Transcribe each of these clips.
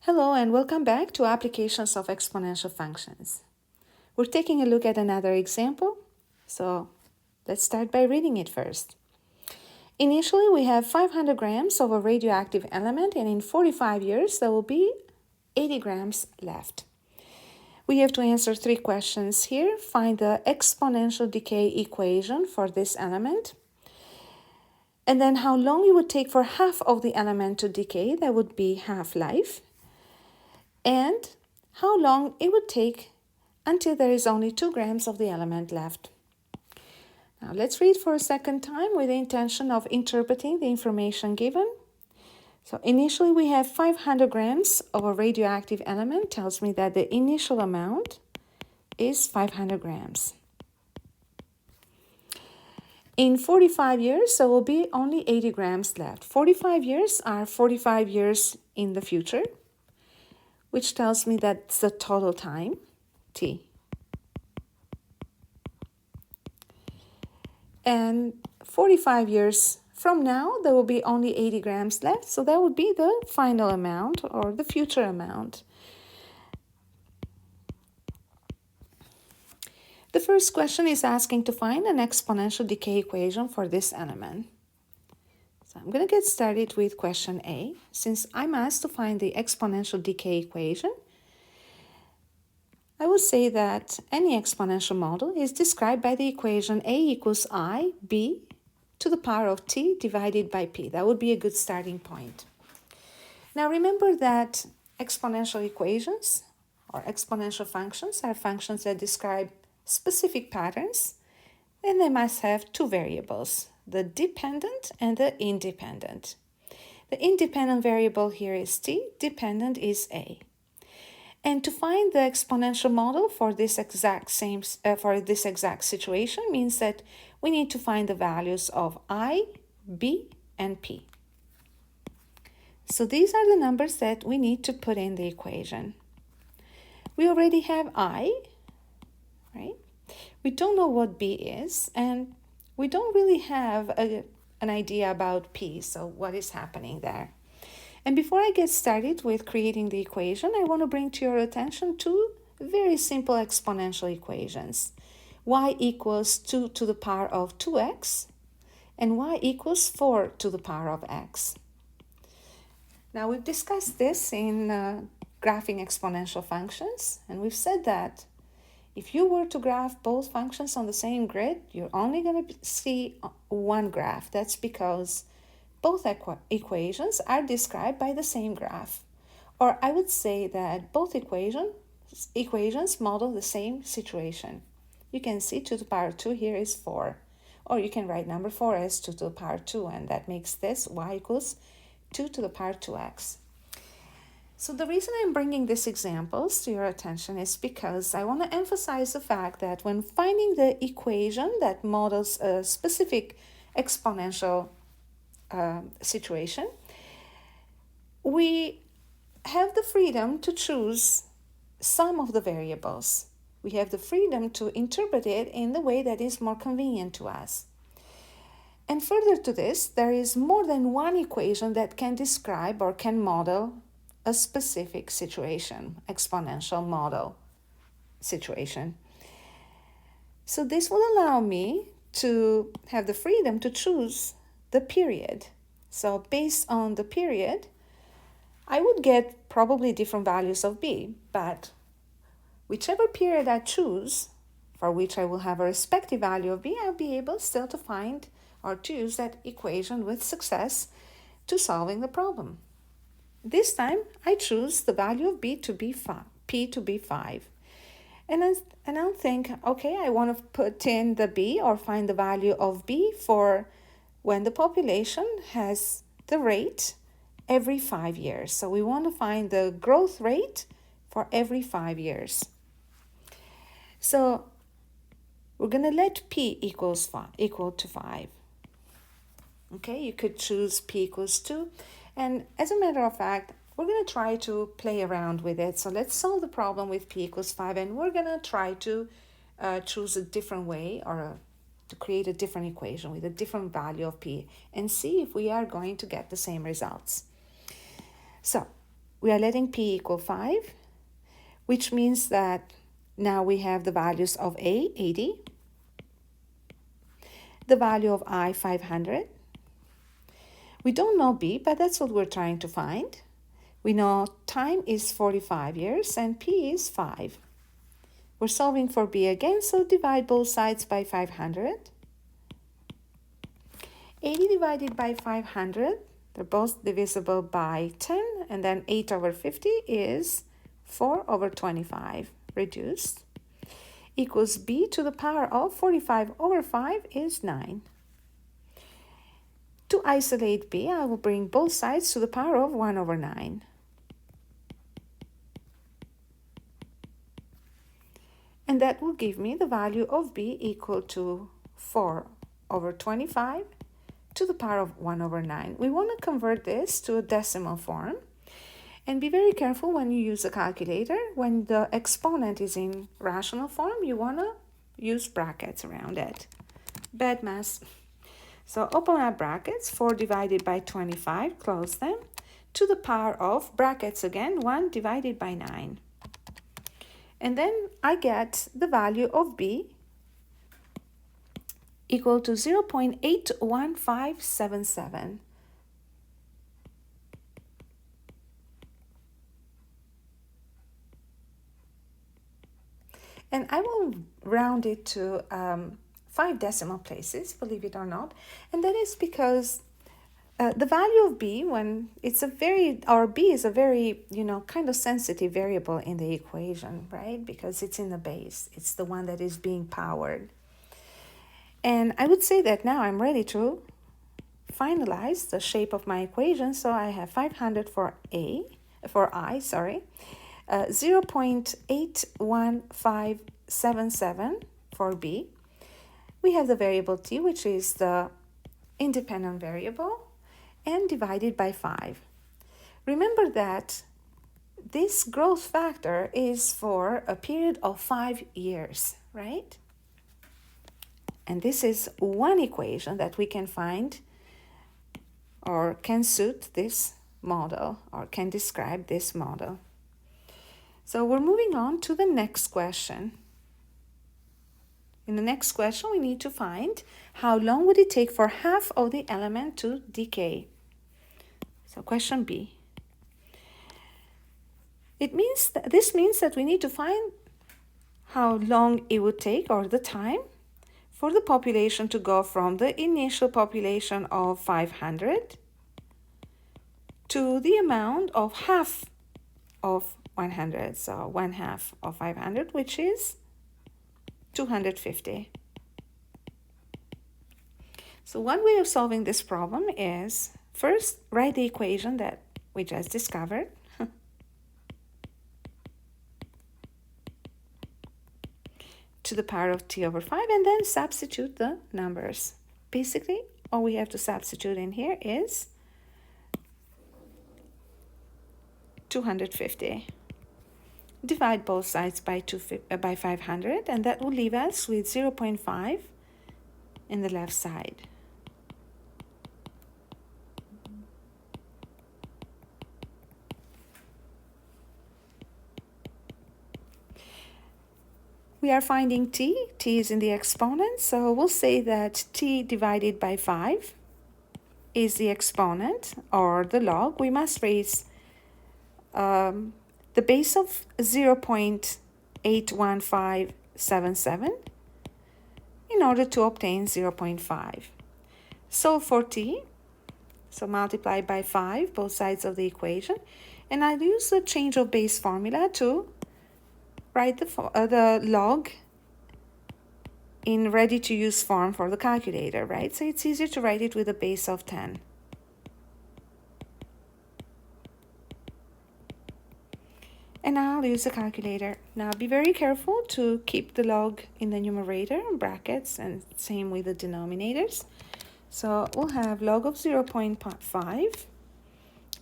Hello and welcome back to Applications of Exponential Functions. We're taking a look at another example, so let's start by reading it first. Initially, we have 500 grams of a radioactive element, and in 45 years, there will be 80 grams left. We have to answer three questions here. Find the exponential decay equation for this element, and then how long it would take for half of the element to decay, that would be half-life, and how long it would take until there is only 2 grams of the element left. Now let's read for a second time with the intention of interpreting the information given. So initially we have 500 grams of a radioactive element, tells me that the initial amount is 500 grams. In 45 years, there will be only 80 grams left. 45 years are 45 years in the future, which tells me that's the total time, t. And 45 years from now, there will be only 80 grams left, so that would be the final amount or the future amount. The first question is asking to find an exponential decay equation for this element. So I'm going to get started with question A. Since I'm asked to find the exponential decay equation, I would say that any exponential model is described by the equation A equals I b to the power of t divided by p. That would be a good starting point. Now remember that exponential equations or exponential functions are functions that describe specific patterns, and they must have two variables, the dependent and the independent. The independent variable here is t, dependent is a. And to find the exponential model for this exact situation means that we need to find the values of I, b, and p. So these are the numbers that we need to put in the equation. We already have I, right? We don't know what b is, and we don't really have an idea about p, so what is happening there? And before I get started with creating the equation, I want to bring to your attention two very simple exponential equations. Y equals 2 to the power of 2x, and y equals 4 to the power of x. Now, we've discussed this in graphing exponential functions, and we've said that if you were to graph both functions on the same grid, you're only going to see one graph. That's because both equations are described by the same graph. Or I would say that both equations model the same situation. You can see 2 to the power 2 here is 4. Or you can write number 4 as 2 to the power 2, and that makes this y equals 2 to the power 2x. So the reason I'm bringing these examples to your attention is because I want to emphasize the fact that when finding the equation that models a specific exponential situation, we have the freedom to choose some of the variables. We have the freedom to interpret it in the way that is more convenient to us. And further to this, there is more than one equation that can describe or can model a specific situation, exponential model situation. So this will allow me to have the freedom to choose the period. So based on the period, I would get probably different values of b, but whichever period I choose, for which I will have a respective value of b, I'll be able still to find or to use that equation with success to solving the problem. This time, I choose the value of b to be 5, p to be 5. And I'll think, okay, I want to put in the b or find the value of b for when the population has the rate every 5 years. So we want to find the growth rate for every 5 years. So we're going to let p equal to 5. Okay, you could choose p equals 2. And as a matter of fact, we're going to try to play around with it. So let's solve the problem with p equals 5, and we're going to try to choose a different way or to create a different equation with a different value of p and see if we are going to get the same results. So we are letting p equal 5, which means that now we have the values of a, 80, the value of I, 500. We don't know b, but that's what we're trying to find. We know time is 45 years and p is 5. We're solving for b again, so divide both sides by 500. 80 divided by 500, they're both divisible by 10, and then 8 over 50 is 4 over 25 reduced, equals b to the power of 45 over 5 is 9. To isolate b, I will bring both sides to the power of 1 over 9. And that will give me the value of b equal to 4 over 25 to the power of 1 over 9. We want to convert this to a decimal form. And be very careful when you use a calculator. When the exponent is in rational form, you want to use brackets around it. Bad math. So open up brackets, 4 divided by 25, close them, to the power of, brackets again, 1 divided by 9. And then I get the value of b equal to 0.81577. And I will round it to 5 decimal places, believe it or not. And that is because the value of b, when it's a very, or b is a very, kind of sensitive variable in the equation, right? Because it's in the base. It's the one that is being powered. And I would say that now I'm ready to finalize the shape of my equation. So I have 500 for I, 0.81577 for b. We have the variable t, which is the independent variable, and divided by 5. Remember that this growth factor is for a period of 5 years, right? And this is one equation that we can find or can suit this model or can describe this model. So we're moving on to the next question. In the next question, we need to find how long would it take for half of the element to decay. So question B. This means that we need to find how long it would take, or the time, for the population to go from the initial population of 500 to the amount of half of 100. So 1/2 of 500, which is 250. So one way of solving this problem is first write the equation that we just discovered. To the power of t over 5, and then substitute the numbers. Basically, all we have to substitute in here is 250. Divide both sides by 500, and that will leave us with 0.5 in the left side. We are finding t. T is in the exponent, so we'll say that t divided by 5 is the exponent, or the log. We must raise the base of 0.81577 in order to obtain 0.5. So for t, so multiply by 5 both sides of the equation, and I'll use the change of base formula to write the log in ready-to-use form for the calculator, right? So it's easier to write it with a base of 10. And I'll use the calculator. Now be very careful to keep the log in the numerator and brackets, and same with the denominators. So we'll have log of 0.5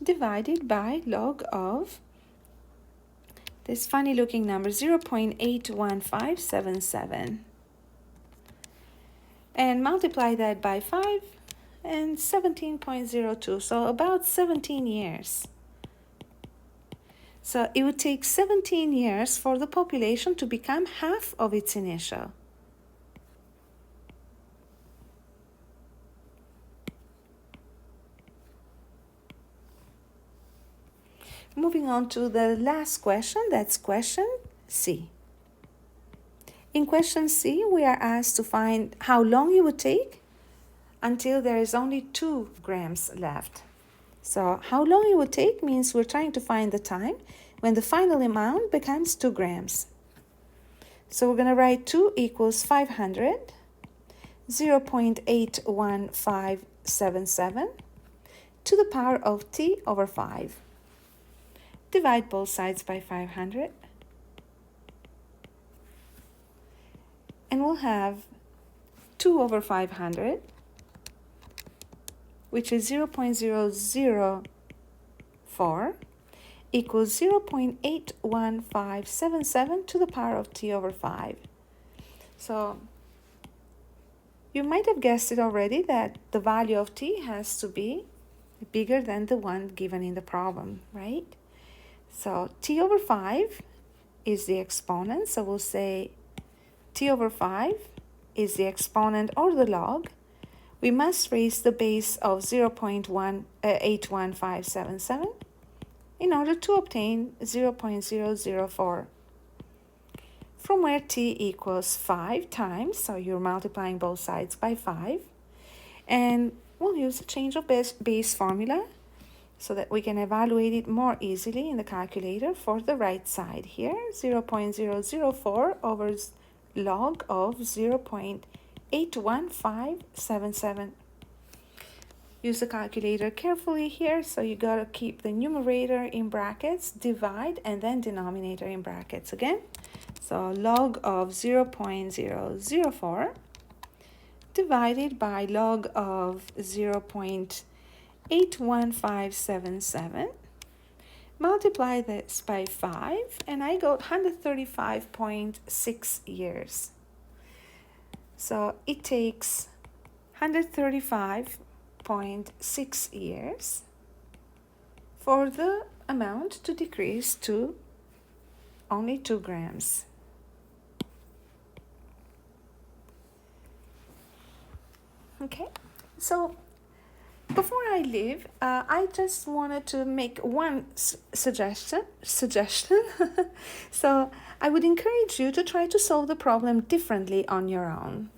divided by log of this funny looking number 0.81577, and multiply that by 5 and 17.02, so about 17 years. So it would take 17 years for the population to become half of its initial. Moving on to the last question, that's question C. In question C, we are asked to find how long it would take until there is only 2 grams left. So how long it would take means we're trying to find the time when the final amount becomes 2 grams. So we're going to write 2 equals 500, 0.81577 to the power of t over 5. Divide both sides by 500. And we'll have 2 over 500, which is 0.004, equals 0.81577 to the power of t over 5. So you might have guessed it already that the value of t has to be bigger than the one given in the problem, right? So t over 5 is the exponent, so we'll say t over 5 is the exponent or the log. We must raise the base of 0.81577 in order to obtain 0.004, from where t equals 5 times, so you're multiplying both sides by 5, and we'll use a change of base formula so that we can evaluate it more easily in the calculator for the right side here. 0.004 over log of 0.81577. Use the calculator carefully here, so you gotta keep the numerator in brackets, divide, and then denominator in brackets again. So log of 0.004 divided by log of 0.81577. Multiply this by 5, and I got 135.6 years. So it takes 135.6 years for the amount to decrease to only 2 grams. Okay, so before I leave, I just wanted to make one suggestion. So I would encourage you to try to solve the problem differently on your own.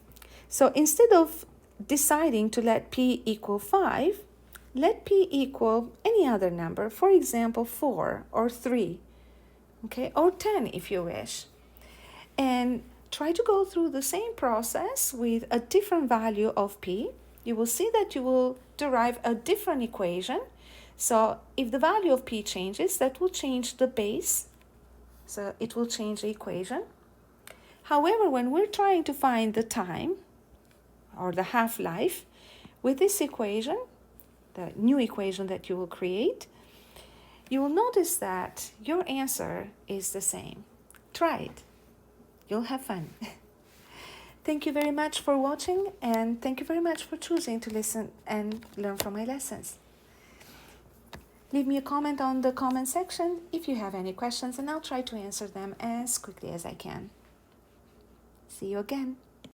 So instead of deciding to let p equal 5, let p equal any other number, for example 4 or 3, okay, or 10 if you wish. And try to go through the same process with a different value of p. You will see that you will derive a different equation. So if the value of p changes, that will change the base. So it will change the equation. However, when we're trying to find the time or the half-life, with this equation, the new equation that you will create, you will notice that your answer is the same. Try it. You'll have fun. Thank you very much for watching, and thank you very much for choosing to listen and learn from my lessons. Leave me a comment on the comment section if you have any questions, and I'll try to answer them as quickly as I can. See you again.